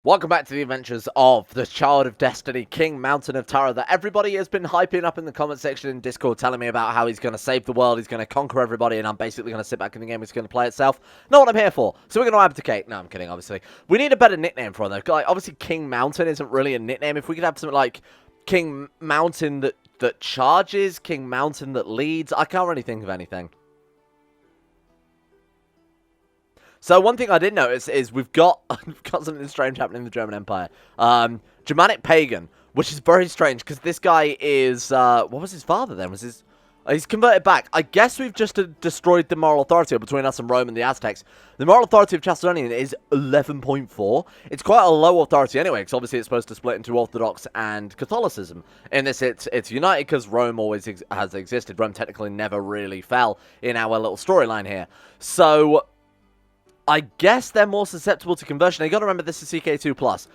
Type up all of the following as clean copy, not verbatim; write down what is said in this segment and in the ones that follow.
Welcome back to the adventures of the Child of Destiny, King Mountain of Tara, that everybody has been hyping up in the comment section in Discord, telling me about how he's going to save the world, he's going to conquer everybody, and I'm basically going to sit back in the game, he's going to play itself. Not what I'm here for. So we're going to abdicate. No, I'm kidding, obviously. We need a better nickname for him, though. Like, obviously, King Mountain isn't really a nickname. If we could have something like King Mountain that charges, King Mountain that leads, I can't really think of anything. So one thing I did notice is we've got something strange happening in the German Empire. Germanic pagan, which is very strange because this guy is what was his father then? He's converted back. I guess we've just destroyed the moral authority between us and Rome and the Aztecs. The moral authority of Chalcedonian is 11.4. It's quite a low authority anyway, because obviously it's supposed to split into Orthodox and Catholicism. In this, it's united because Rome always has existed. Rome technically never really fell in our little storyline here. So I guess they're more susceptible to conversion. You got to remember this is CK2+.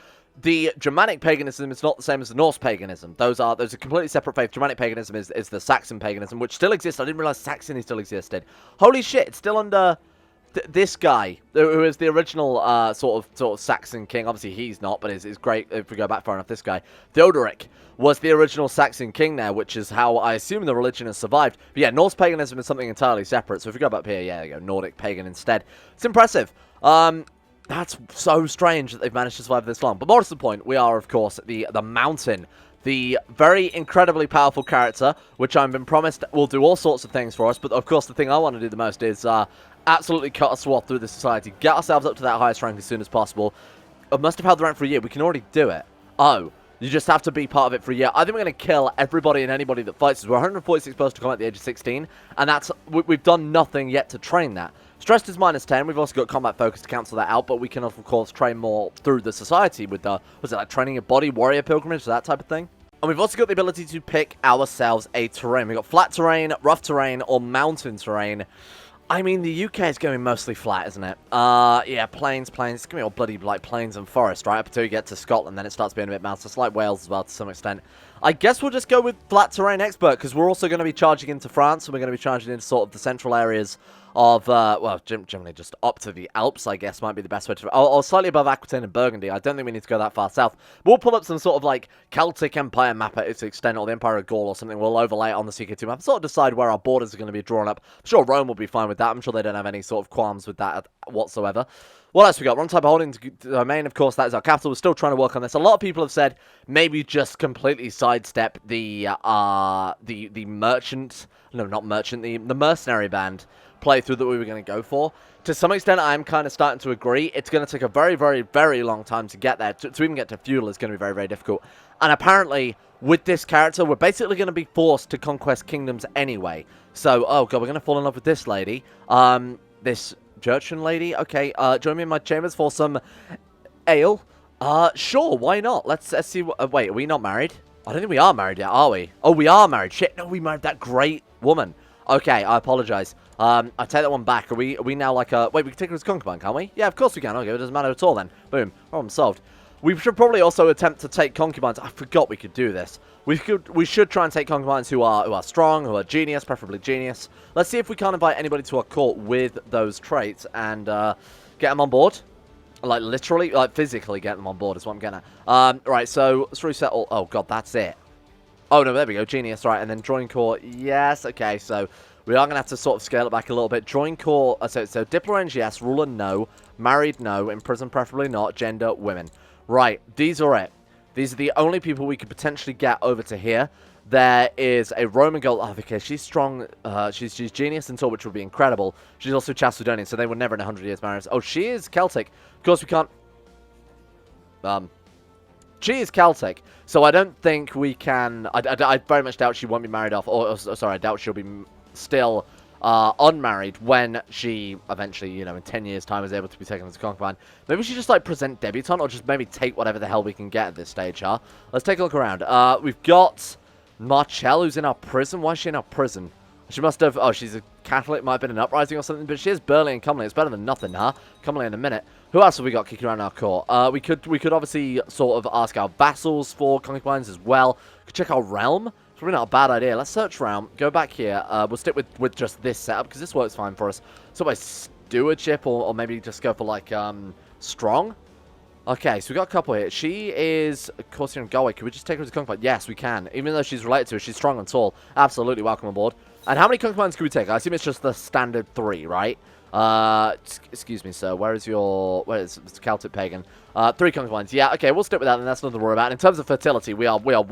The Germanic paganism is not the same as the Norse paganism. Those are completely separate faiths. Germanic paganism is the Saxon paganism, which still exists. I didn't realize Saxony still existed. Holy shit, it's still under this guy, who is the original sort of Saxon king. Obviously, he's not, but it's great if we go back far enough. This guy, Theodoric, was the original Saxon king there, which is how I assume the religion has survived. But yeah, Norse paganism is something entirely separate. So if we go back here, yeah, there you go, Nordic pagan instead. It's impressive. That's so strange that they've managed to survive this long. But more to the point, we are, of course, the Mountain. The very incredibly powerful character, which I've been promised will do all sorts of things for us. But, of course, the thing I want to do the most is absolutely cut a swath through the society. Get ourselves up to that highest rank as soon as possible. I must have held the rank for a year. We can already do it. Oh, you just have to be part of it for a year. I think we're going to kill everybody and anybody that fights us. We're 146 supposed to come at the age of 16. And we've done nothing yet to train that. Stress is -10. We've also got combat focus to cancel that out, but we can, of course, train more through the society with the, was it like training a body, warrior pilgrimage, that type of thing? And we've also got the ability to pick ourselves a terrain. We've got flat terrain, rough terrain, or mountain terrain. I mean, the UK is going mostly flat, isn't it? Yeah, plains. It's going to be all bloody, like, plains and forest, right? Up until you get to Scotland, then it starts being a bit mountainous. It's like Wales as well, to some extent. I guess we'll just go with flat terrain expert, because we're also going to be charging into France, and we're going to be charging into sort of the central areas of, well, generally just up to the Alps, I guess, might be the best way to... Or slightly above Aquitaine and Burgundy. I don't think we need to go that far south. We'll pull up some sort of, like, Celtic Empire map at its extent, or the Empire of Gaul or something. We'll overlay it on the CK2 map, sort of decide where our borders are going to be drawn up. I'm sure Rome will be fine with that. I'm sure they don't have any sort of qualms with that whatsoever. What else we got? Wrong type of holding domain, of course, that is our capital. We're still trying to work on this. A lot of people have said maybe just completely sidestep the merchant... No, not merchant. The mercenary band playthrough that we were going to go for. To some extent, I'm kind of starting to agree. It's going to take a very, very, very long time to get there. To even get to feudal is going to be very, very difficult. And apparently, with this character, we're basically going to be forced to conquest kingdoms anyway. So, oh god, we're going to fall in love with this lady. This Jurchen lady. Okay, join me in my chambers for some ale. Sure, why not? Let's see. Wait, are we not married? I don't think we are married yet, are we? Oh, we are married. Shit, no, we married that great woman. Okay, I apologize. I take that one back. Are we now like a... Wait, we can take her as concubine, can't we? Yeah, of course we can. Okay, it doesn't matter at all then. Boom. Problem solved. We should probably also attempt to take concubines. I forgot we could do this. We should try and take concubines who are strong, who are genius, preferably genius. Let's see if we can't invite anybody to our court with those traits and get them on board. Like, literally, like, physically get them on board is what I'm getting at. Right, so, let's reset all... Oh, god, that's it. Oh, no, there we go. Genius, right. And then join court. Yes, okay. So, we are going to have to sort of scale it back a little bit. Join court. So diplo range, yes. Ruler, no. Married, no. In prison, preferably not. Gender, women. Right. These are it. These are the only people we could potentially get over to here. There is a Roman girl. Oh, okay. She's strong. She's genius and all, which would be incredible. She's also Chalcedonian, so they would never in 100 years marry us. Oh, she is Celtic. Of course, we can't... She is Celtic, so I don't think we can... I very much doubt she won't be married off. Or sorry, I doubt she'll be still unmarried when she eventually, you know, in 10 years' time is able to be taken as a concubine. Maybe she just, like, present debutante, or just maybe take whatever the hell we can get at this stage, huh? Let's take a look around. We've got Marcel, who's in our prison. Why is she in our prison? She must have... Oh, she's a Catholic, might have been an uprising or something, but she is burly and comely. It's better than nothing, huh? Comely in a minute. Who else have we got kicking around our court? We could obviously sort of ask our vassals for concubines as well. We could check our realm. It's probably not a bad idea. Let's search realm. Go back here. We'll stick with just this setup, because this works fine for us. So by stewardship, or maybe just go for, like, strong? Okay, so we got a couple here. She is, of course, here in Galway. Can we just take her to concubine? Yes, we can. Even though she's related to her, she's strong and tall. Absolutely welcome aboard. And how many concubines can we take? I assume it's just the standard 3, right? Excuse me, sir. Where is it's Celtic pagan? 3 concubines. Yeah, okay, we'll stick with that, and that's nothing to worry about. In terms of fertility, we are well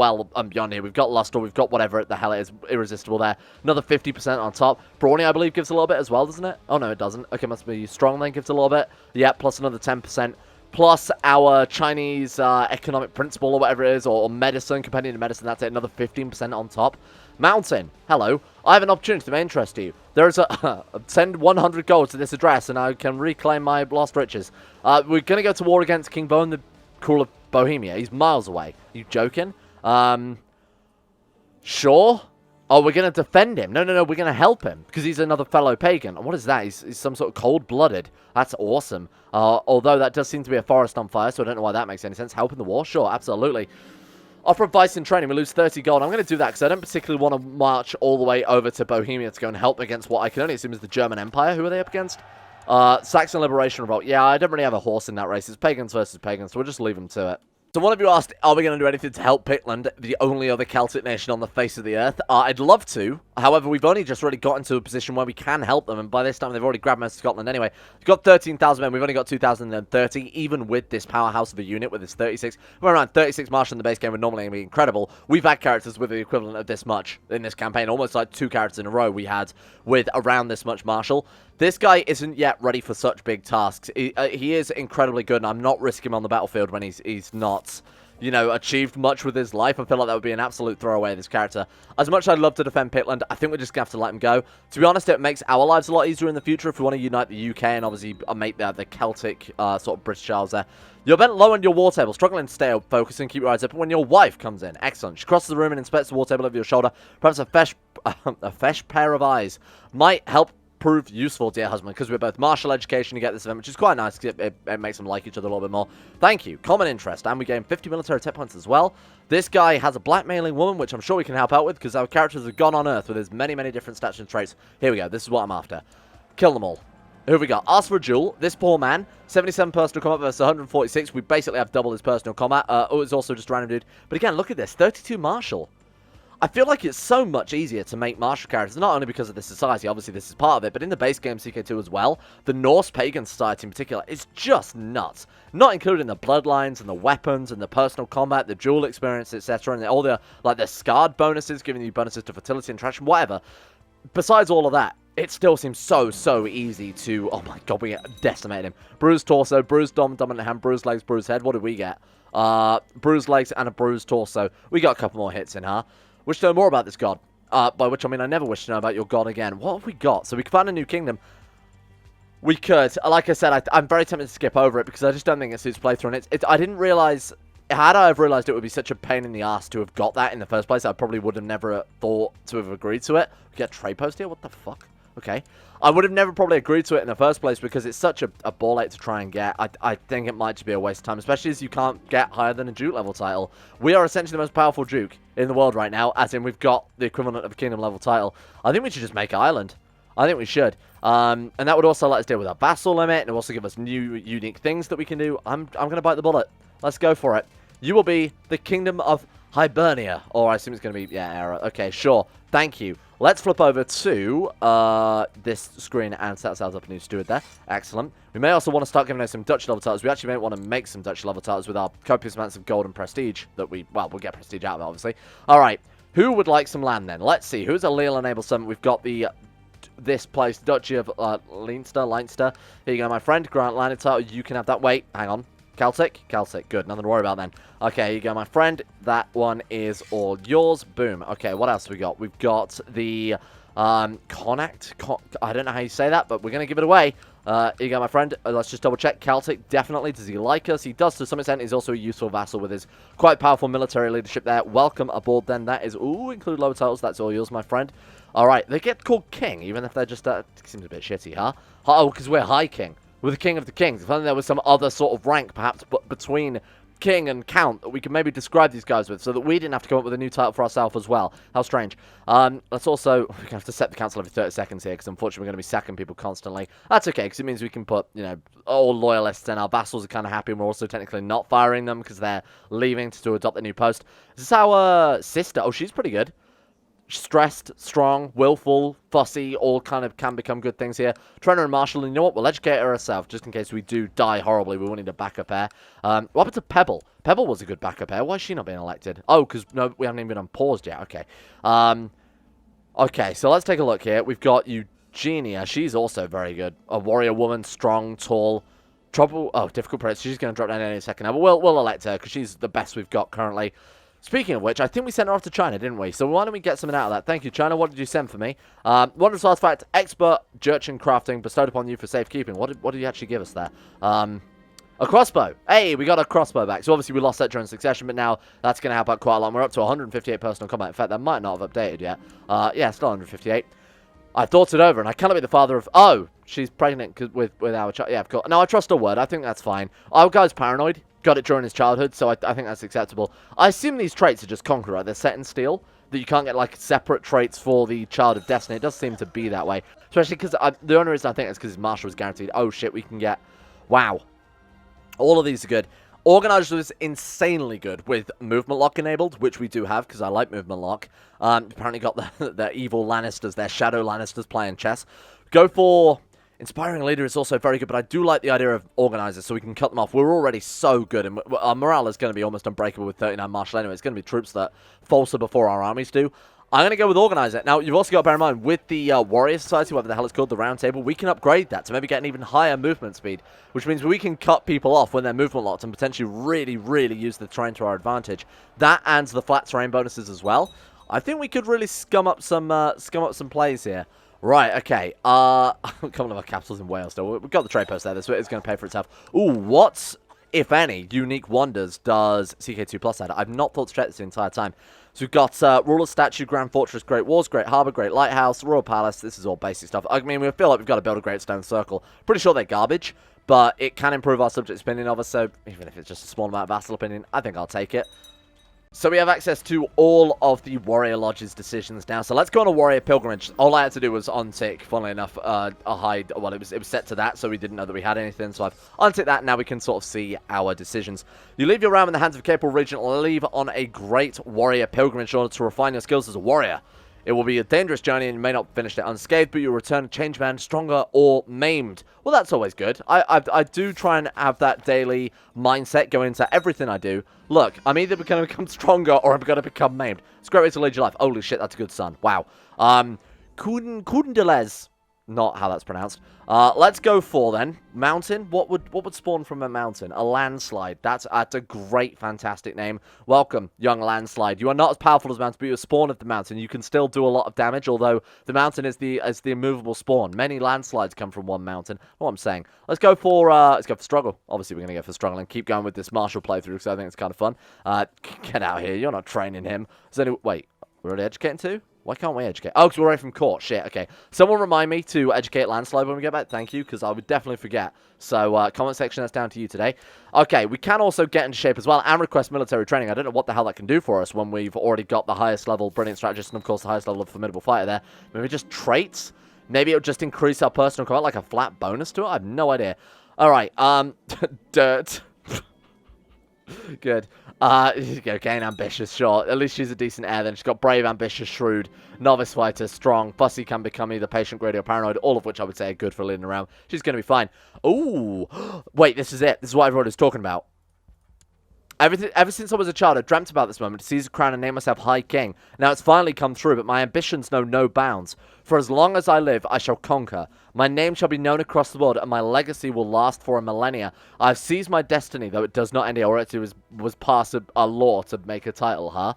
beyond here. We've got luster, we've got whatever the hell it is, irresistible there. Another 50% on top. Brawny, I believe, gives a little bit as well, doesn't it? Oh, no, it doesn't. Okay, must be strong then, gives a little bit. Yeah, plus another 10%. Plus our Chinese economic principle or whatever it is, or medicine, companion to medicine, that's it, another 15% on top. Mountain, hello. I have an opportunity that may interest you. There is a... send 100 gold to this address and I can reclaim my lost riches. We're going to go to war against King Bone, the Cruel of Bohemia. He's miles away. You joking? Sure. Oh, we're going to defend him. No, we're going to help him because he's another fellow pagan. And what is that? He's some sort of cold-blooded. That's awesome. Although that does seem to be a forest on fire, so I don't know why that makes any sense. Help in the war? Sure, absolutely. Offer advice in training. We lose 30 gold. I'm going to do that because I don't particularly want to march all the way over to Bohemia to go and help against what I can only assume is the German Empire. Who are they up against? Saxon Liberation Revolt. Yeah, I don't really have a horse in that race. It's pagans versus pagans, so we'll just leave them to it. So one of you asked, are we going to do anything to help Pictland, the only other Celtic nation on the face of the earth? I'd love to. However, we've only just really got into a position where we can help them, and by this time they've already grabbed most of Scotland anyway. We've got 13,000 men. We've only got 2,030, even with this powerhouse of a unit, with this 36. We're around 36 marshal in the base game would normally be incredible. We've had characters with the equivalent of this much in this campaign, almost like 2 characters in a row we had with around this much marshal. This guy isn't yet ready for such big tasks. He is incredibly good, and I'm not risking him on the battlefield when he's not, you know, achieved much with his life. I feel like that would be an absolute throwaway, this character. As much as I'd love to defend Pictland, I think we're just going to have to let him go. To be honest, it makes our lives a lot easier in the future if we want to unite the UK and obviously make the Celtic sort of British Isles there. You're bent low on your war table, struggling to stay focused and keep your eyes open when your wife comes in. Excellent. She crosses the room and inspects the war table over your shoulder. Perhaps a fresh pair of eyes might help prove useful, dear husband, because we're both martial education to get this event, which is quite nice because it makes them like each other a little bit more. Thank you. Common interest, and we gain 50 military tech points as well. This guy has a blackmailing woman, which I'm sure we can help out with because our characters have gone on Earth with his many different stats and traits. Here we go. This is what I'm after. Kill them all. Who have we got? Ask for a duel. This poor man, 77 personal combat versus 146. We basically have double his personal combat. It's also just a random dude. But again, look at this. 32 martial. I feel like it's so much easier to make martial characters, not only because of the society, obviously this is part of it, but in the base game CK2 as well, the Norse pagan society in particular is just nuts. Not including the bloodlines and the weapons and the personal combat, the duel experience, etc., and all the the scarred bonuses, giving you bonuses to fertility and traction, whatever. Besides all of that, it still seems so easy to, oh my god, we decimated him. Bruised torso, bruised dominant hand, bruised legs, bruised head. What did we get? Bruised legs and a bruised torso. We got a couple more hits in, huh? Wish to know more about this god. By which I mean I never wish to know about your god again. What have we got? So we can find a new kingdom. We could. Like I said, I'm very tempted to skip over it because I just don't think it suits playthrough. And I didn't realize... Had I have realized it would be such a pain in the ass to have got that in the first place, I probably would have never thought to have agreed to it. We get a trade post here? What the fuck? Okay. I would have never probably agreed to it in the first place because it's such a ball ache to try and get. I think it might just be a waste of time, especially as you can't get higher than a Duke level title. We are essentially the most powerful Duke in the world right now, as in we've got the equivalent of a kingdom level title. I think we should just make Ireland. I think we should. And that would also let us deal with our vassal limit, and it will also give us new, unique things that we can do. I'm going to bite the bullet. Let's go for it. You will be the Kingdom of Hibernia. Or I assume it's going to be, yeah, error. Okay, sure. Thank you. Let's flip over to this screen and set ourselves up a new steward there. Excellent. We may also want to start giving us some Dutch level titles. We actually may want to make some Dutch level titles with our copious amounts of gold and prestige that we'll get prestige out of it, obviously. All right. Who would like some land then? Let's see. Who's a Leal-enabled servant? We've got the... this place, Duchy of Leinster. Here you go, my friend. Grant landed title. You can have that. Wait, hang on. Celtic? Celtic. Good. Nothing to worry about then. Okay, here you go, my friend. That one is all yours. Boom. Okay, what else have we got? We've got the Connacht. I don't know how you say that, but we're going to give it away. Here you go, my friend. Let's just double check. Celtic, definitely. Does he like us? He does to some extent. He's also a useful vassal with his quite powerful military leadership there. Welcome aboard then. That is, include lower titles. That's all yours, my friend. All right, they get called king, even if they're just, seems a bit shitty, huh? Oh, because we're High King. We're the king of the kings. If only there was some other sort of rank, perhaps, between king and count that we can maybe describe these guys with, so that we didn't have to come up with a new title for ourselves as well. How strange. Let's also, we're going to have to set the council every 30 seconds here, because unfortunately we're going to be sacking people constantly. That's okay, because it means we can put, you know, all loyalists, and our vassals are kind of happy, and we're also technically not firing them, because they're leaving to adopt the new post. This is our sister. Oh, she's pretty good. Stressed, strong, willful, fussy, all kind of can become good things here. Trainer and Marshall, and you know what? We'll educate her ourselves, just in case we do die horribly. We will need a backup heir. What happened to Pebble? Pebble was a good backup heir. Why is she not being elected? Oh, because no, we haven't even been unpaused yet. Okay. Okay, so let's take a look here. We've got Eugenia. She's also very good. A warrior woman, strong, tall. Difficult price. She's going to drop down any second now, but we'll elect her, because she's the best we've got currently. Speaking of which, I think we sent her off to China, didn't we? So why don't we get something out of that? Thank you, China. What did you send for me? Wondrous artifact, expert Jurchen crafting, bestowed upon you for safekeeping. What did you actually give us there? A crossbow. Hey, we got a crossbow back. So obviously we lost that during succession, but now that's going to help out quite a lot. We're up to 158 personal combat. In fact, that might not have updated yet. Yeah, still 158. I thought it over, and I cannot be the father of... Oh, she's pregnant with our child. Yeah, of course. No, I trust her word. I think that's fine. Our guy's paranoid. Got it during his childhood, so I think that's acceptable. I assume these traits are just conqueror, right? They're set in steel, that you can't get, like, separate traits for the Child of Destiny. It does seem to be that way. Especially because the only reason I think it's because his marshal was guaranteed. Oh, shit, we can get... Wow. All of these are good. Organized was insanely good with movement lock enabled, which we do have, because I like movement lock. Apparently got the evil Lannisters, their shadow Lannisters playing chess. Go for... Inspiring Leader is also very good, but I do like the idea of Organizers, so we can cut them off. We're already so good, and our morale is going to be almost unbreakable with 39 Marshal anyway. It's going to be troops that falter before our armies do. I'm going to go with Organizer. Now, you've also got to bear in mind, with the Warrior Society, whatever the hell it's called, the Round Table, we can upgrade that to maybe get an even higher movement speed, which means we can cut people off when they're movement locked and potentially really, really use the terrain to our advantage. That and the flat terrain bonuses as well. I think we could really scum up some plays here. Right, okay. A couple of our capitals in Wales still. We've got the trade post there. This is going to pay for itself. Ooh, what, if any, unique wonders does CK2 Plus add? I've not thought to check this the entire time. So we've got Ruler Statue, Grand Fortress, Great Walls, Great Harbour, Great Lighthouse, Royal Palace. This is all basic stuff. I mean, we feel like we've got to build a Great Stone Circle. Pretty sure they're garbage, but it can improve our subject's opinion of us, so even if it's just a small amount of vassal opinion, I think I'll take it. So we have access to all of the Warrior Lodge's decisions now. So let's go on a Warrior Pilgrimage. All I had to do was untick, funnily enough, a hide. Well, it was set to that, so we didn't know that we had anything. So I've unticked that, and now we can sort of see our decisions. You leave your realm in the hands of a capable regent, or leave on a great Warrior Pilgrimage in order to refine your skills as a warrior. It will be a dangerous journey, and you may not finish it unscathed, but you'll return a changed man, stronger or maimed. Well, that's always good. I do try and have that daily mindset go into everything I do. Look, I'm either going to become stronger or I'm going to become maimed. It's a great way to lead your life. Holy shit, that's a good son. Wow. Coudendelez. Not how that's pronounced. Let's go for, then, mountain. What would spawn from a mountain? A landslide. That's a great, fantastic name. Welcome, young landslide. You are not as powerful as mountain, but you're a spawn of the mountain. You can still do a lot of damage, although the mountain is the immovable spawn. Many landslides come from one mountain. What I'm saying. Let's go for struggle. Obviously, we're going to go for struggle and keep going with this martial playthrough because I think it's kind of fun. Get out here. You're not training him. Wait, we're already educating too? Why can't we educate? Oh, because we're away from court. Shit, okay. Someone remind me to educate Landslide when we get back. Thank you, because I would definitely forget. So, comment section, that's down to you today. Okay, we can also get into shape as well and request military training. I don't know what the hell that can do for us when we've already got the highest level Brilliant Strategist and, of course, the highest level of Formidable Fighter there. Maybe just traits? Maybe it'll just increase our personal combat, like a flat bonus to it? I have no idea. Alright, dirt. Good. Okay, ambitious, sure. At least she's a decent heir then. She's got brave, ambitious, shrewd, novice fighter, strong. Fussy can become either patient, greedy, or paranoid, all of which I would say are good for leading around. She's going to be fine. Ooh. Wait, this is it. This is what everyone is talking about. Ever since I was a child, I dreamt about this moment to seize a crown and name myself High King. Now it's finally come true, but my ambitions know no bounds. For as long as I live, I shall conquer. My name shall be known across the world, and my legacy will last for a millennia. I have seized my destiny, though it does not end here, or it was passed a law to make a title, huh?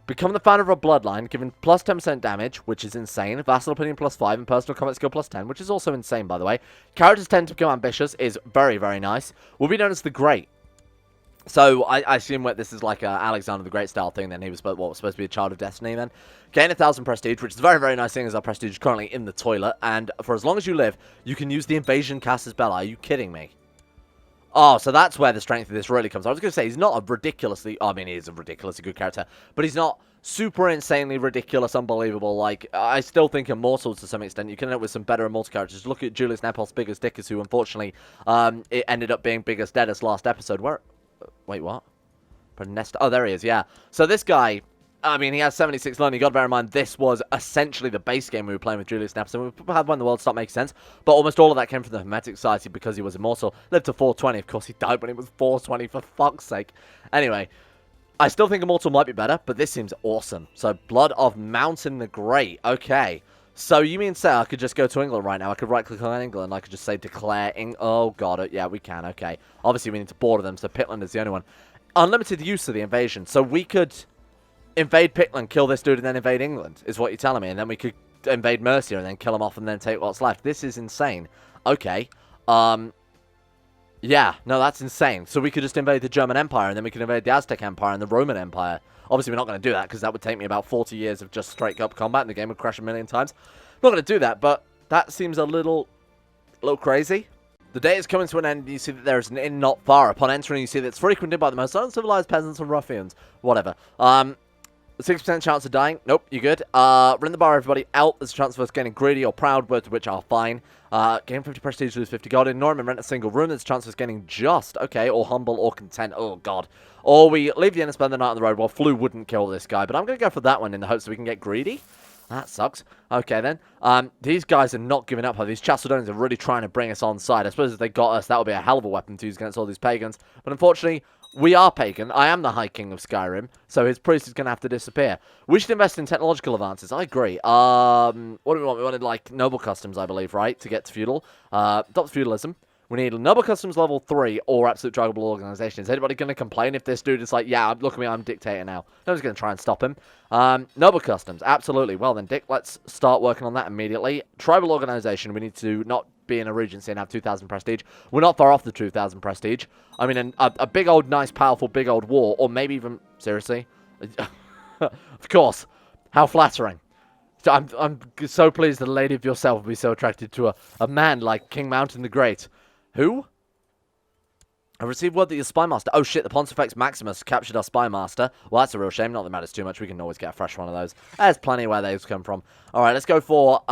Become the founder of a bloodline, given plus 10% damage, which is insane. Vassal opinion plus 5, and personal combat skill plus 10, which is also insane, by the way. Characters tend to become ambitious, is very, very nice. Will be known as the Great. So, I assume that this is like a Alexander the Great style thing, then he was supposed to be a child of destiny then. Gain 1,000 prestige, which is a very, very nice thing, as our prestige is currently in the toilet. And for as long as you live, you can use the invasion caster's bell. Are you kidding me? Oh, so that's where the strength of this really comes. I was going to say, he's not a ridiculously... I mean, he is a ridiculously good character. But he's not super insanely ridiculous, unbelievable. Like, I still think Immortals to some extent. You can end up with some better Immortal characters. Look at Julius Nepos, Biggest Dickus, who unfortunately it ended up being Biggest Deadest last episode. Where... Wait, what? Oh, there he is, yeah. So this guy... I mean, he has 76 learning. You got to bear in mind, this was essentially the base game we were playing with Julius Nepos, and we had When the World Stopped Making Sense, but almost all of that came from the Hermetic Society because he was immortal. Lived to 420. Of course, he died when he was 420, for fuck's sake. Anyway, I still think Immortal might be better, but this seems awesome. So, Blood of Mountain the Great. Okay. So, you mean say I could just go to England right now? I could right-click on England, and I could just say declare... Oh, God. Yeah, we can. Okay. Obviously, we need to border them, so Pitland is the only one. Unlimited use of the invasion. So, we could... invade Pitland, kill this dude, and then invade England, is what you're telling me. And then we could invade Mercia and then kill him off and then take what's left. This is insane. Okay. Yeah, no, that's insane. So we could just invade the German Empire, and then we could invade the Aztec Empire and the Roman Empire. Obviously, we're not going to do that, because that would take me about 40 years of just straight-up combat, and the game would crash a million times. I'm not going to do that, but that seems a little crazy. The day is coming to an end, and you see that there is an inn not far. Upon entering, you see that it's frequented by the most uncivilized peasants and ruffians. Whatever. 6% chance of dying. Nope, you're good. Ring the bar, everybody. Out. There's a chance of us getting greedy or proud, both of which are fine. Gain 50 prestige, lose 50 gold. Ignore him and rent a single room. There's a chance of us getting just. Okay, or humble or content. Oh, God. Or we leave the inn and spend the night on the road. Well, Flu wouldn't kill this guy, but I'm going to go for that one in the hopes that we can get greedy. That sucks. Okay, then. These guys are not giving up. These Chalcedonians are really trying to bring us on side. I suppose if they got us, that would be a hell of a weapon to use against all these pagans. But unfortunately... we are pagan. I am the High King of Skyrim, so his priest is going to have to disappear. We should invest in technological advances. I agree. What do we want? We wanted, like, noble customs, I believe, right? To get to feudal. Adopt feudalism. We need noble customs level 3 or absolute dragable organization. Is anybody going to complain if this dude is like, yeah, look at me, I'm dictator now? Nobody's going to try and stop him. Noble customs, absolutely. Well then, Dick, let's start working on that immediately. Tribal organization, we need to not be in a regency and have 2,000 prestige. We're not far off the 2,000 prestige. I mean, a big old, nice, powerful, big old war, or maybe even, seriously? Of course. How flattering. So I'm so pleased that a lady of yourself would be so attracted to a man like King Mountain the Great. Who? I received word that your spy master... Oh, shit, the Pontifex Maximus captured our spy master. Well, that's a real shame. Not that it matters too much. We can always get a fresh one of those. There's plenty where those come from. All right, let's go for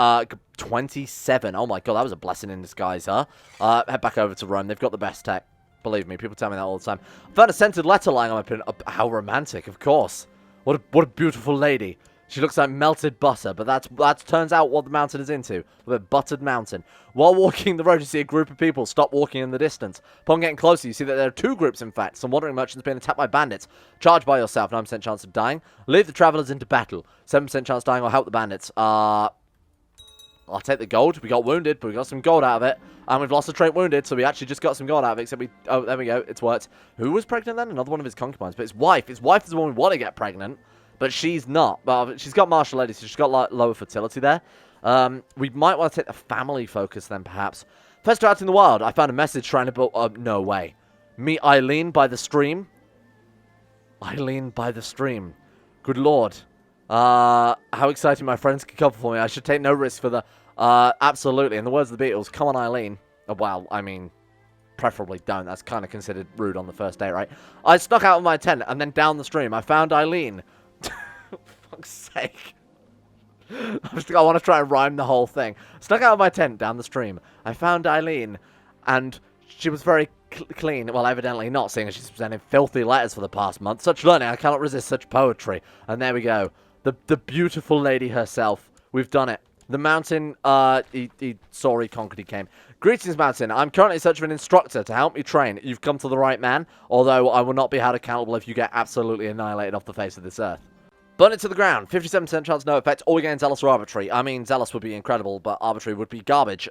27. Oh, my God, that was a blessing in disguise, huh? Head back over to Rome. They've got the best tech. Believe me, people tell me that all the time. I found a scented letter lying on my pin. How romantic, of course. What a beautiful lady. She looks like melted butter, but that turns out what the mountain is into. A buttered mountain. While walking the road, you see a group of people stop walking in the distance. Upon getting closer, you see that there are two groups, in fact. Some wandering merchants being attacked by bandits. Charge by yourself, 9% chance of dying. Leave the travelers into battle. 7% chance of dying or help the bandits. I'll take the gold. We got wounded, but we got some gold out of it. And we've lost a trait wounded, so we actually just got some gold out of it. Except oh, there we go. It's worked. Who was pregnant then? Another one of his concubines. But his wife. His wife is the one we want to get pregnant. But she's not. Well, she's got martial lady, so she's got like, lower fertility there. We might want to take the family focus then, perhaps. First out in the wild, I found a message trying to build... no way. Meet Eileen by the stream. Eileen by the stream. Good lord. How exciting my friends can cover for me. I should take no risk for the... absolutely. In the words of the Beatles, come on, Eileen. Well, I mean... preferably don't. That's kind of considered rude on the first day, right? I snuck out of my tent, and then down the stream, I found Eileen. For fuck's sake. I want to try and rhyme the whole thing. Snuck out of my tent, down the stream. I found Eileen, and she was very clean. Well, evidently not, seeing as she's presented filthy letters for the past month. Such learning, I cannot resist such poetry. And there we go. The beautiful lady herself. We've done it. The mountain, sorry, conquered, he came. Greetings, Mountain. I'm currently in search of an instructor to help me train. You've come to the right man, although I will not be held accountable if you get absolutely annihilated off the face of this earth. Burn it to the ground. 57% chance, no effect. Or we gain Zealous or Arbitrary. I mean, Zealous would be incredible, but Arbitrary would be garbage.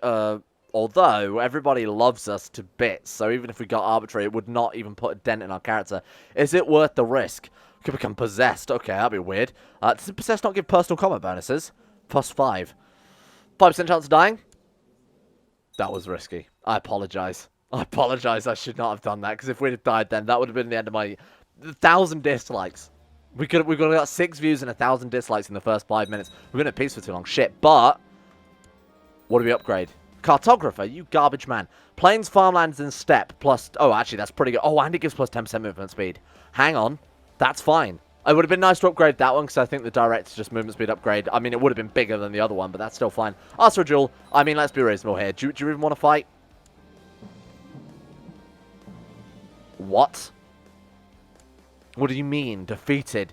Although, everybody loves us to bits, so even if we got Arbitrary, it would not even put a dent in our character. Is it worth the risk? Could become Possessed. Okay, that'd be weird. Does Possessed not give personal combat bonuses? +5. 5% chance of dying? That was risky. I apologize. I apologize. I should not have done that, because if we'd have died then, that would have been the end of my 1,000 dislikes. We could have got 6 views and 1,000 dislikes in the first 5 minutes. We're going to peace for too long. Shit. But what do we upgrade? Cartographer, you garbage man. Plains, farmlands, and steppe plus... Oh, actually, that's pretty good. Oh, and it gives plus 10% movement speed. Hang on. That's fine. It would have been nice to upgrade that one, because I think the direct is just movement speed upgrade. I mean, it would have been bigger than the other one, but that's still fine. Ask for a duel. I mean, let's be reasonable here. Do you even want to fight? What? What do you mean, defeated?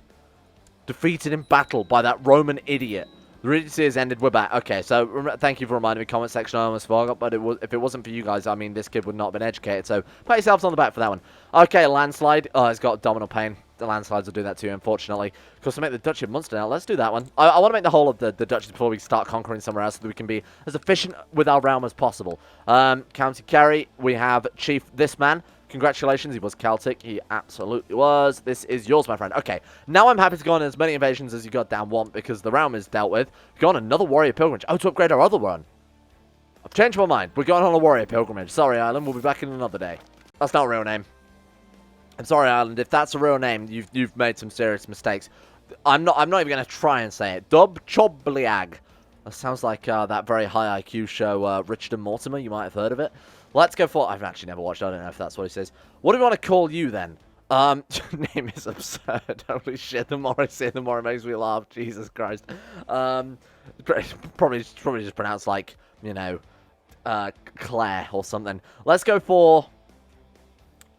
Defeated in battle by that Roman idiot. The Regency has ended, we're back. Okay, so thank you for reminding me. Comment section, I almost forgot, but if it wasn't for you guys, I mean, this kid would not have been educated, so pat yourselves on the back for that one. Okay, landslide. Oh, it's got abdominal pain. The landslides will do that to you, unfortunately. Of course, to make the Duchy of Munster now, let's do that one. I want to make the whole of the Duchy before we start conquering somewhere else, so that we can be as efficient with our realm as possible. County Kerry, we have Chief this man. Congratulations, he was Celtic. He absolutely was. This is yours, my friend. Okay, now I'm happy to go on as many invasions as you goddamn want, because the realm is dealt with. Go on another warrior pilgrimage. Oh, to upgrade our other one. I've changed my mind. We're going on a warrior pilgrimage. Sorry, Ireland. We'll be back in another day. That's not a real name. I'm sorry, Ireland. If that's a real name, you've made some serious mistakes. I'm not even going to try and say it. Dub Chobliag. That sounds like that very high IQ show, Richard and Mortimer. You might have heard of it. Let's go for... I've actually never watched it. I don't know if that's what he says. What do we want to call you, then? Name is absurd. Holy shit. The more I say it, the more it makes me laugh. Jesus Christ. Probably just pronounced like, you know, Claire or something. Let's go for...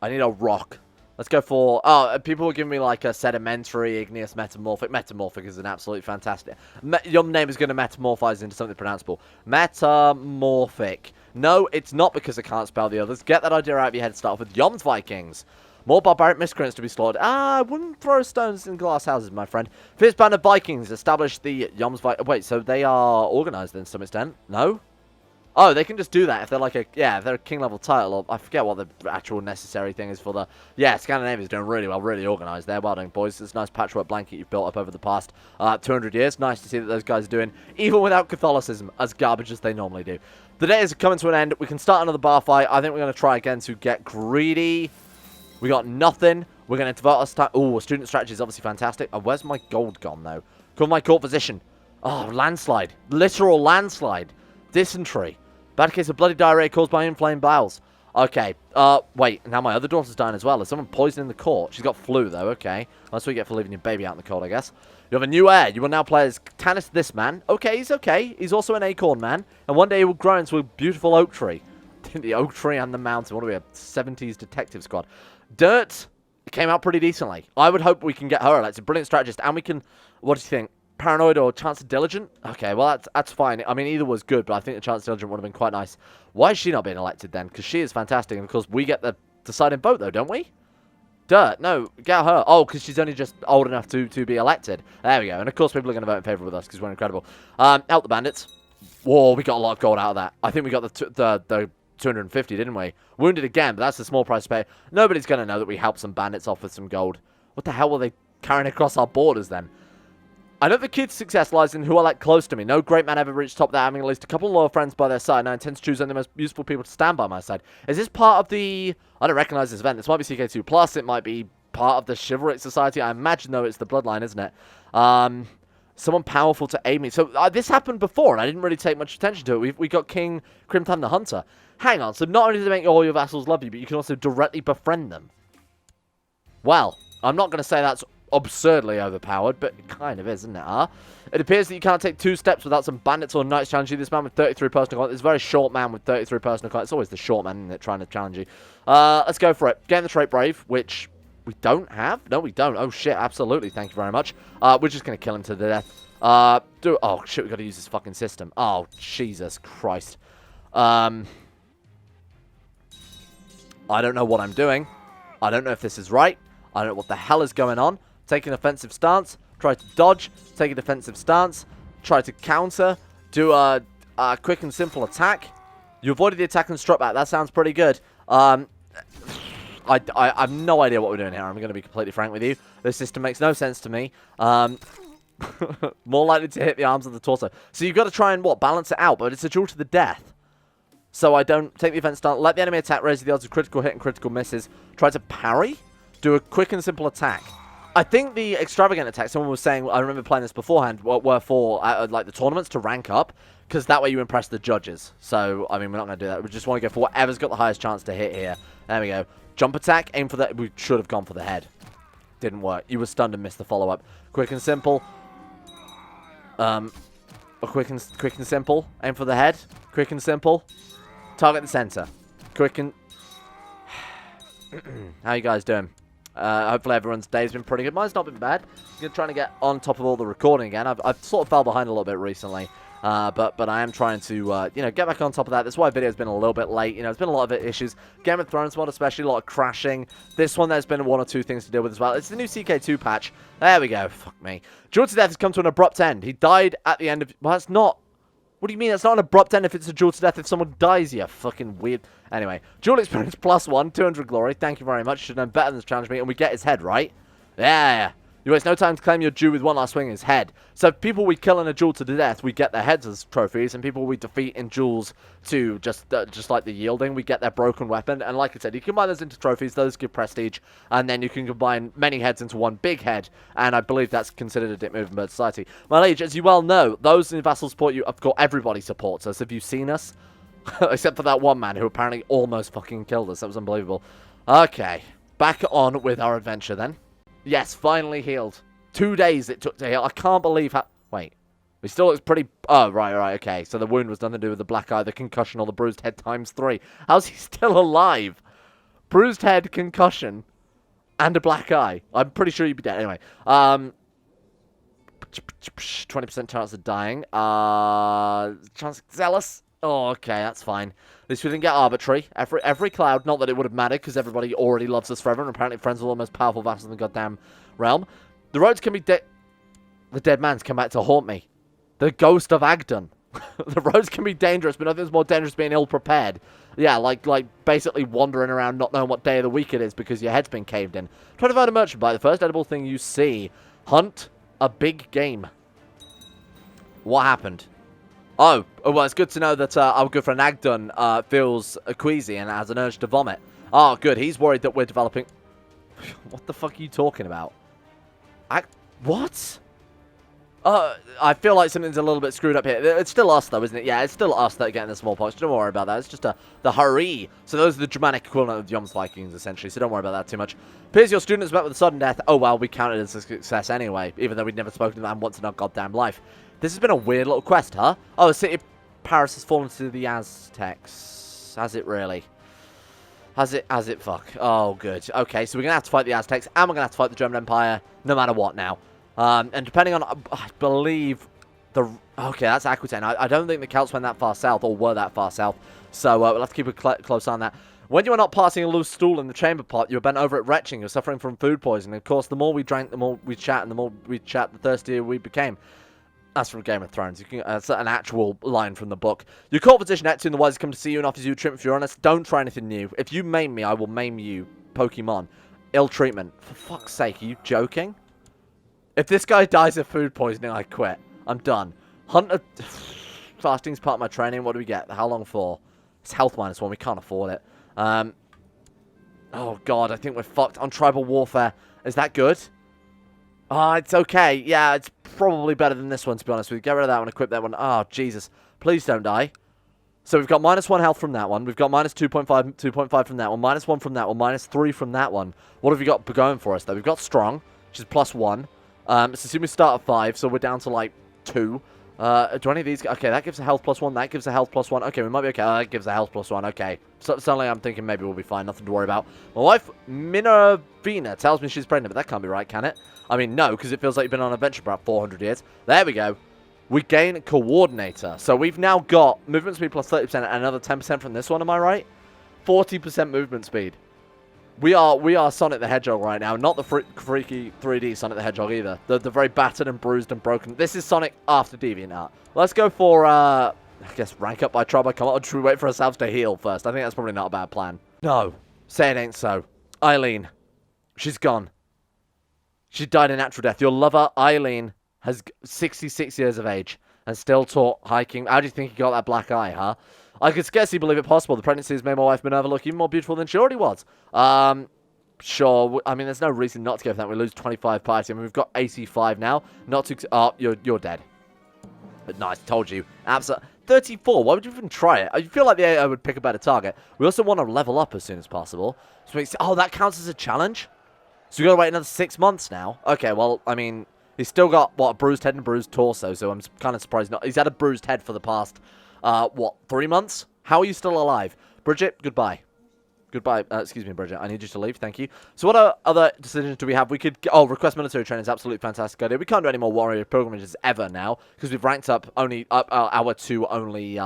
I need a rock. Let's go for... Oh, people were giving me like a sedimentary, igneous, metamorphic. Metamorphic is an absolutely fantastic... Your name is going to metamorphize into something pronounceable. Metamorphic. No, it's not because I can't spell the others. Get that idea out of your head. Start off with Yom's Vikings. More barbaric miscreants to be slaughtered. I wouldn't throw stones in glass houses, my friend. Fierce band of Vikings established the Yom's Vikings. Wait, so they are organized then to some extent? No? Oh, they can just do that if they're like a... Yeah, if they're a king-level title. Or I forget what the actual necessary thing is for the... Yeah, Scandinavia's doing really well, really organized there. Well done, boys. It's a nice patchwork blanket you've built up over the past 200 years. Nice to see that those guys are doing, even without Catholicism, as garbage as they normally do. The day is coming to an end. We can start another bar fight. I think we're going to try again to get greedy. We got nothing. We're going to devote our time. Oh, student strategy is obviously fantastic. Oh, where's my gold gone, though? Call my court physician. Oh, landslide. Literal landslide. Dysentery. Bad case of bloody diarrhea caused by inflamed bowels. Okay. Wait. Now my other daughter's dying as well. Is someone poisoning the court? She's got flu, though. Okay. That's what you get for leaving your baby out in the cold, I guess. You have a new heir. You will now play as Tanis this man. Okay, he's okay. He's also an acorn man. And one day he will grow into a beautiful oak tree. The oak tree and the mountain. What are we, a 70s detective squad? Dirt came out pretty decently. I would hope we can get her elected. Brilliant strategist. And we can... What do you think? Paranoid or Chance of Diligent? Okay, well, that's fine. I mean, either was good, but I think the Chance of Diligent would have been quite nice. Why is she not being elected then? Because she is fantastic. And of course, we get the deciding vote, though, don't we? Dirt. No, get her. Oh, because she's only just old enough to be elected. There we go. And of course, people are going to vote in favour with us because we're incredible. Out the bandits. Whoa, we got a lot of gold out of that. I think we got the 250, didn't we? Wounded again, but that's a small price to pay. Nobody's going to know that we helped some bandits off with some gold. What the hell were they carrying across our borders then? I know the kid's success lies in who I like close to me. No great man ever reached top without having at least a couple of loyal friends by their side, and I intend to choose only the most useful people to stand by my side. Is this part of the... I don't recognize this event. This might be CK2 Plus. It might be part of the Chivalric Society. I imagine, though, it's the Bloodline, isn't it? Someone powerful to aid me. So this happened before, and I didn't really take much attention to it. We got King Crimtan the Hunter. Hang on. So not only do they make all your vassals love you, but you can also directly befriend them. Well, I'm not going to say that's absurdly overpowered, but it kind of is, isn't it, huh? It appears that you can't take 2 steps without some bandits or knights challenging you. This man with 33 personal contact. This very short man with 33 personal contact. It's always the short man, isn't it, trying to challenge you. Let's go for it. Gain the trait Brave, which we don't have. No, we don't. Oh, shit, absolutely. Thank you very much. We're just going to kill him to the death. Oh, shit, we've got to use this fucking system. Oh, Jesus Christ. I don't know what I'm doing. I don't know if this is right. I don't know what the hell is going on. Take an offensive stance, try to dodge, take a defensive stance, try to counter, do a quick and simple attack. You avoided the attack and struck back. That sounds pretty good. I have no idea what we're doing here. I'm going to be completely frank with you. This system makes no sense to me. More likely to hit the arms of the torso. So you've got to try and, balance it out. But it's a duel to the death. So I don't take the offensive stance. Let the enemy attack, raise the odds of critical hit and critical misses. Try to parry. Do a quick and simple attack. I think the extravagant attacks, someone was saying, I remember playing this beforehand, were for like the tournaments to rank up, because that way you impress the judges. So, I mean, we're not going to do that. We just want to go for whatever's got the highest chance to hit here. There we go. Jump attack, aim for the... We should have gone for the head. Didn't work. You were stunned and missed the follow-up. Quick and simple. Quick and simple. Aim for the head. Quick and simple. Target the center. Quick and... How you guys doing? Hopefully everyone's day's been pretty good. Mine's not been bad. I'm trying to get on top of all the recording again. I've sort of fell behind a little bit recently. But I am trying to, get back on top of that. That's why video's been a little bit late. There's been a lot of issues. Game of Thrones mod, especially, a lot of crashing. This one, there's been one or two things to deal with as well. It's the new CK2 patch. There we go. Fuck me. Duel to Death has come to an abrupt end. He died at the end of... Well, that's not... What do you mean? That's not an abrupt end if it's a duel to death if someone dies, you fucking weird... Anyway, duel experience +1, 200 glory. Thank you very much. Should have done better than this challenge me. And we get his head, right? Yeah. You waste no time to claim your due with one last swing in his head. So people we kill in a duel to the death, we get their heads as trophies, and people we defeat in duels to just like the yielding, we get their broken weapon. And like I said, you combine those into trophies, those give prestige, and then you can combine many heads into one big head, and I believe that's considered a dick move in Bird Society. My liege, as you well know, those in vassal support you, of course, everybody supports us. Have you seen us? Except for that one man who apparently almost fucking killed us. That was unbelievable. Okay, back on with our adventure then. Yes, finally healed. 2 days it took to heal. I can't believe how... Wait. He still looks pretty... Oh, right, okay. So the wound was nothing to do with the black eye, the concussion, or the bruised head × 3. How's he still alive? Bruised head, concussion, and a black eye. I'm pretty sure you'd be dead. Anyway. 20% chance of dying. Chance of zealous. Oh, okay, that's fine. At least we didn't get arbitrary. Every cloud, not that it would have mattered, because everybody already loves us forever, and apparently friends with the most powerful vassals in the goddamn realm. The roads can be The dead man's come back to haunt me. The ghost of Agdon. The roads can be dangerous, but nothing's more dangerous than being ill-prepared. Yeah, like basically wandering around not knowing what day of the week it is because your head's been caved in. Try to find a merchant buy the first edible thing you see. Hunt a big game. What happened? Oh, well, it's good to know that our good friend Agdon feels queasy and has an urge to vomit. Oh, good. He's worried that we're developing... What the fuck are you talking about? What? I feel like something's a little bit screwed up here. It's still us, though, isn't it? Yeah, it's still us that are getting the smallpox. Don't worry about that. It's just the hurry. So those are the Germanic equivalent of the Jomsvikings, essentially. So don't worry about that too much. Appears your student is met with a sudden death. Oh, well, we counted it as a success anyway, even though we'd never spoken to them once in our goddamn life. This has been a weird little quest, huh? Oh, the city of Paris has fallen to the Aztecs. Has it really? Has it fuck? Oh, good. Okay, so we're going to have to fight the Aztecs, and we're going to have to fight the German Empire, no matter what now. And depending on, I believe, okay, that's Aquitaine. I don't think the Celts went that far south, or were that far south, so we'll have to keep a close eye on that. When you are not passing a loose stool in the chamber pot, you are bent over it retching, you're suffering from food poisoning. Of course, the more we drank, the more we chat, and the more we chat, the thirstier we became. That's from Game of Thrones. That's an actual line from the book. Your court physician Neptune the Wise has come to see you and offers you treatment for your illness. Don't try anything new. If you maim me, I will maim you. Pokemon. Ill treatment. For fuck's sake, are you joking? If this guy dies of food poisoning, I quit. I'm done. Hunter... Fasting's part of my training. What do we get? How long for? It's health -1. We can't afford it. Oh, God. I think we're fucked on tribal warfare. Is that good? Oh, it's okay. Yeah, it's probably better than this one, to be honest with you. Get rid of that one, equip that one. Oh, Jesus. Please don't die. So we've got -1 health from that one. We've got -2.5 from that one. -1 from that one. -3 from that one. What have we got going for us, though? We've got strong, which is +1. Let's assume we start at 5, so we're down to, like, 2. Do any of these... Okay, that gives a health +1. That gives a health +1. Okay, we might be okay. That gives a health +1. Okay. So, suddenly I'm thinking maybe we'll be fine. Nothing to worry about. My wife, Minervina, tells me she's pregnant, but that can't be right, can it? I mean, no, because it feels like you've been on an adventure for about 400 years. There we go. We gain Coordinator. So we've now got movement speed +30% and another 10% from this one, am I right? 40% movement speed. We are Sonic the Hedgehog right now, not the freaky 3D Sonic the Hedgehog either. The very battered and bruised and broken. This is Sonic after DeviantArt. Let's go for, I guess, rank up by tribe by combat, or should we wait for ourselves to heal first? I think that's probably not a bad plan. No. Say it ain't so. Eileen. She's gone. She died a natural death. Your lover, Eileen, has 66 years of age and still taught hiking. How do you think he got that black eye, huh? I could scarcely believe it possible. The pregnancy has made my wife Minerva look even more beautiful than she already was. Sure. I mean, there's no reason not to go for that. We lose 25 piety. I mean, we've got 85 now. Not to... Oh, you're dead. But nice, told you. Absolutely. 34. Why would you even try it? I feel like the AI would pick a better target. We also want to level up as soon as possible. So oh, that counts as a challenge? So we got to wait another 6 months now. Okay, well, I mean, he's still got, what, a bruised head and a bruised torso, so I'm kind of surprised not. He's had a bruised head for the past, what, 3 months? How are you still alive? Bridget, goodbye. Goodbye. Excuse me, Bridget. I need you to leave. Thank you. So what other decisions do we have? We could... Oh, request military training is absolutely fantastic idea. We can't do any more warrior pilgrimages ever now because we've ranked up only our 2 only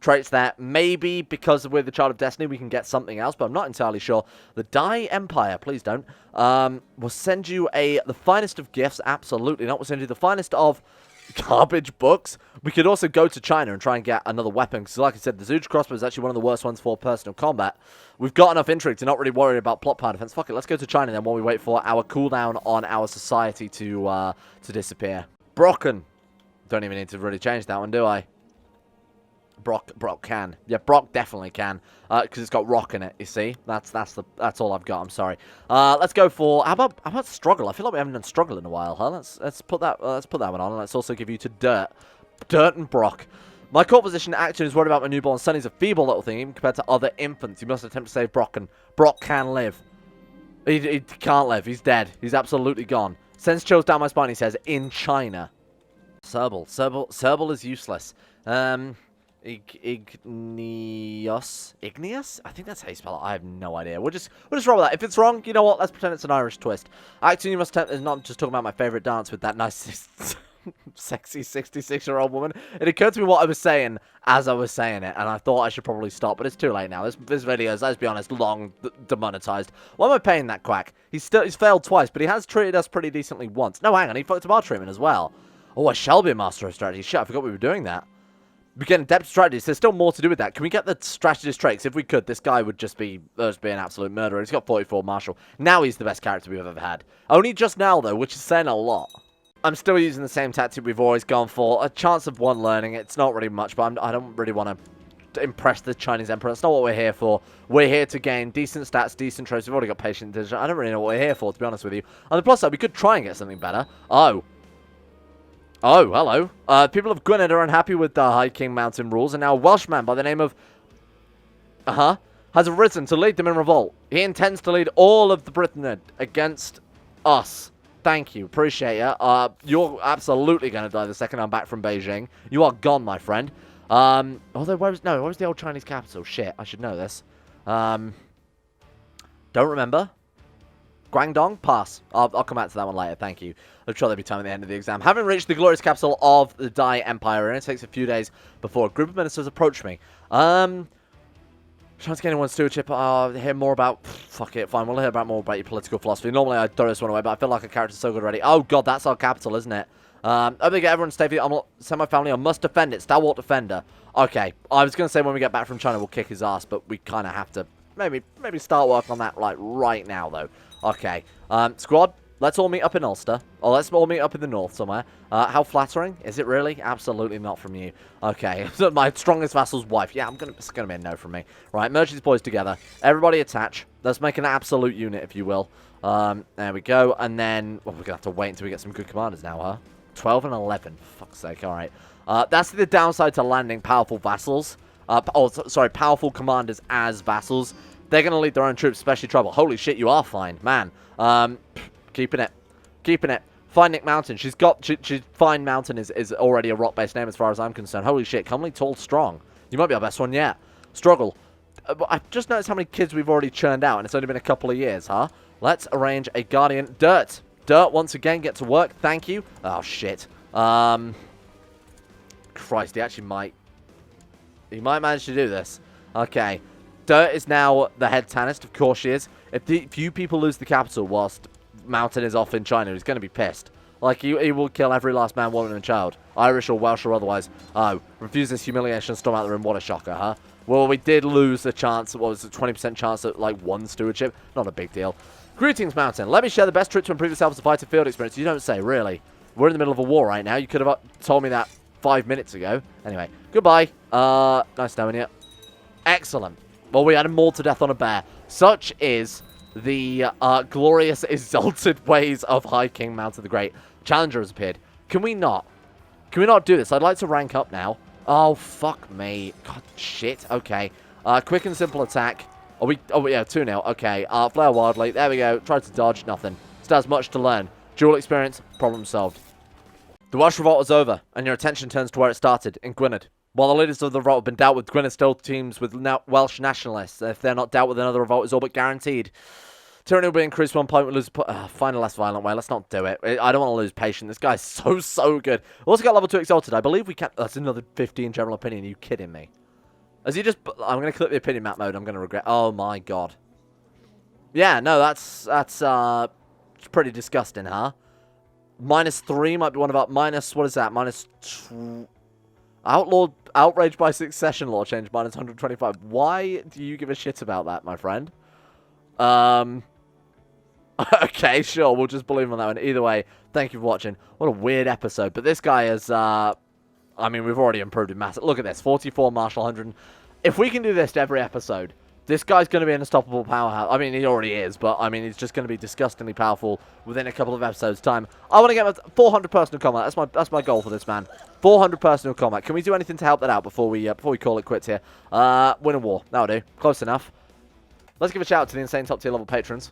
traits there. Maybe because we're the Child of Destiny, we can get something else, but I'm not entirely sure. The Dai Empire, please don't. We'll send you the finest of gifts. Absolutely not. We'll send you the finest of... garbage books. We could also go to China and try and get another weapon, because like I said, the Zuge crossbow is actually one of the worst ones for personal combat. We've got enough intrigue to not really worry about plot power defense. Fuck it, let's go to China then while we wait for our cooldown on our society to disappear. Brocken. Don't even need to really change that one, do I? Brock can. Yeah, Brock definitely can. Because it's got rock in it, you see? That's all I've got, I'm sorry. Let's go for... How about struggle? I feel like we haven't done struggle in a while, huh? Let's put that one on, and let's also give you to dirt. Dirt and Brock. My core position action is worried about my newborn son. He's a feeble little thing, even compared to other infants. You must attempt to save Brock, and Brock can live. He can't live. He's dead. He's absolutely gone. Sends chills down my spine, he says, in China. Serble is useless. Igneous? I think that's how you spell it. I have no idea. We'll just roll with that. If it's wrong, you know what? Let's pretend it's an Irish twist. Actually, you must is not just talking about my favourite dance with that nice, sexy 66-year-old woman. It occurred to me what I was saying as I was saying it, and I thought I should probably stop, but it's too late now. This video is, let's be honest, long demonetized. Why am I paying that quack? He's failed twice, but he has treated us pretty decently once. No, hang on, he fucked up our treatment as well. Oh, I shall be a master of strategy. Shit, I forgot we were doing that. We get adept strategies. There's still more to do with that. Can we get the strategist traits? If we could, this guy would just be an absolute murderer. He's got 44 martial. Now he's the best character we've ever had. Only just now, though, which is saying a lot. I'm still using the same tactic we've always gone for. A chance of 1 learning. It's not really much, but I don't really want to impress the Chinese emperor. That's not what we're here for. We're here to gain decent stats, decent tropes. We've already got patient intelligence. I don't really know what we're here for, to be honest with you. On the plus side, we could try and get something better. Oh, hello. People of Gwynedd are unhappy with the High King Mountain rules, and now a Welshman by the name of... has arisen to lead them in revolt. He intends to lead all of the Britain against us. Thank you. Appreciate you. You're absolutely going to die the second I'm back from Beijing. You are gone, my friend. Although, where was the old Chinese capital? Shit, I should know this. Don't remember. Guangdong? Pass. I'll come back to that one later, thank you. I'm sure there'll be time at the end of the exam. Having reached the glorious capital of the Dai Empire, it only takes a few days before a group of ministers approach me. Trying to get anyone's stewardship, hear more about... Fuck it, fine, we'll hear about more about your political philosophy. Normally I throw this one away, but I feel like a character's so good already. Oh god, that's our capital, isn't it? I'm gonna get everyone stay for you. Send my family, I must defend it. Stalwart defender. Okay, I was gonna say when we get back from China we'll kick his ass, but we kind of have to maybe start work on that like right now though. Okay, squad, let's all meet up in Ulster. Or let's all meet up in the north somewhere. How flattering? Is it really? Absolutely not from you. Okay, my strongest vassal's wife. Yeah, it's gonna be a no from me. Right, merge these boys together. Everybody attach. Let's make an absolute unit, if you will. There we go. And then, well, we're gonna have to wait until we get some good commanders now, huh? 12 and 11. Fuck's sake, alright. That's the downside to landing powerful vassals. Sorry, powerful commanders as vassals. They're going to lead their own troops, especially trouble. Holy shit, you are fine, man. Keeping it. Fine Mountain. Fine Mountain is already a rock-based name as far as I'm concerned. Holy shit, comely, tall, strong. You might be our best one yet. Struggle. I've just noticed how many kids we've already churned out, and it's only been a couple of years, huh? Let's arrange a guardian. Dirt, once again, get to work. Thank you. Oh, shit. Christ, he actually might... He might manage to do this. Okay. Dirt is now the head tannist. Of course she is. If you people lose the capital whilst Mountain is off in China, he's going to be pissed. Like, he will kill every last man, woman, and child. Irish or Welsh or otherwise. Oh, refuse this humiliation, storm out the room. What a shocker, huh? Well, we did lose the chance. What was it, 20% chance at, like, 1 stewardship? Not a big deal. Greetings, Mountain. Let me share the best trick to improve yourself as a fighter field experience. You don't say, really. We're in the middle of a war right now. You could have told me that 5 minutes ago. Anyway, goodbye. Nice knowing you. Excellent. Well, we had him mauled to death on a bear. Such is the glorious, exalted ways of High King Mountain the Great. Challenger has appeared. Can we not? Can we not do this? I'd like to rank up now. Oh, fuck me. God, shit. Okay. Quick and simple attack. Oh, yeah, 2-0. Okay. Flare wildly. There we go. Try to dodge. Nothing. Still has much to learn. Dual experience. Problem solved. The Welsh Revolt is over, and your attention turns to where it started, in Gwynedd. While the leaders of the revolt have been dealt with, Gwynedd still teams with Welsh nationalists. If they're not dealt with, another revolt is all but guaranteed. Tyranny will be increased 1 point. We'll lose find a less violent way. Let's not do it. I don't want to lose patience. This guy's so good. We also got level 2 exalted. I believe we can. That's another 15 general opinion. Are you kidding me? Has he just? I'm going to click the opinion map mode. I'm going to regret. Oh my god. Yeah, no, that's pretty disgusting, huh? -3 might be one of our minus. What is that? -2. Outraged by succession law change -125. Why do you give a shit about that, my friend? Okay, sure. We'll just believe on that one. Either way, thank you for watching. What a weird episode. But this guy is, I mean, we've already improved it massive. Look at this. 44 martial 100. If we can do this to every episode, this guy's going to be an unstoppable powerhouse. I mean, he already is, but, I mean, he's just going to be disgustingly powerful within a couple of episodes' time. I want to get 400 personal combat. That's my goal for this man. 400 personal combat. Can we do anything to help that out before we call it quits here? Win a war. That'll do. Close enough. Let's give a shout out to the insane top tier level patrons.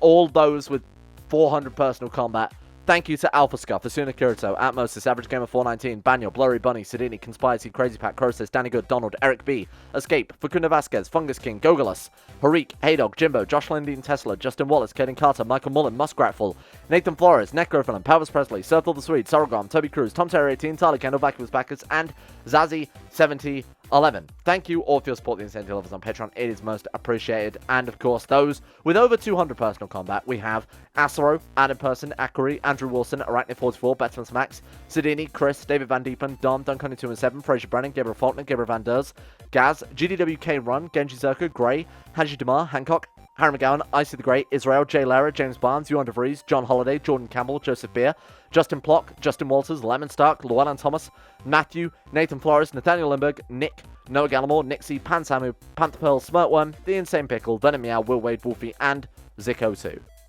All those with 400 personal combat. Thank you to Alpha Scuff, Asuna Kirito, Atmosis, Average Gamer 419, Banyol, Blurry Bunny, Sidini, Conspiracy, Crazy Pat, Crosis, Danny Good, Donald, Eric B, Escape, Facunda Vasquez, Fungus King, Gogolus, Harik, Haydog, Jimbo, Josh Lindeen, Tesla, Justin Wallace, Caden Carter, Michael Mullen, Muskratful, Nathan Flores, Necrophilin, Powers Presley, Serthal the Swede, Sorogom, Toby Cruz, Tom Terry 18, Tyler Kendall, Vacuous Backers, and Zazie7011. Thank you all for your support, the Insane Lovers on Patreon. It is most appreciated. And of course, those with over 200 personal combat, we have Asaro, Adam Person, Akari, Andrew Wilson, Arachne44, Batsman's Max, Sidini, Chris, David Van Diepen, Dom, Duncan217, Fraser Brennan, Gabriel Faulkner, Gabriel Van Ders, Gaz, GDWK Run, Genji Zerka, Gray, Haji Damar, Hancock, Harry McGowan, Icy the Great, Israel, Jay Lara, James Barnes, Yuan DeVries, John Holiday, Jordan Campbell, Joseph Beer, Justin Plock, Justin Walters, Lemon Stark, Llewellyn Thomas, Matthew, Nathan Flores, Nathaniel Lindberg, Nick, Noah Gallimore, Nixie, Pan Samu, Panther Pearl, Smirtworm, The Insane Pickle, Venom Meow, Will Wade, Wolfie, and CK2.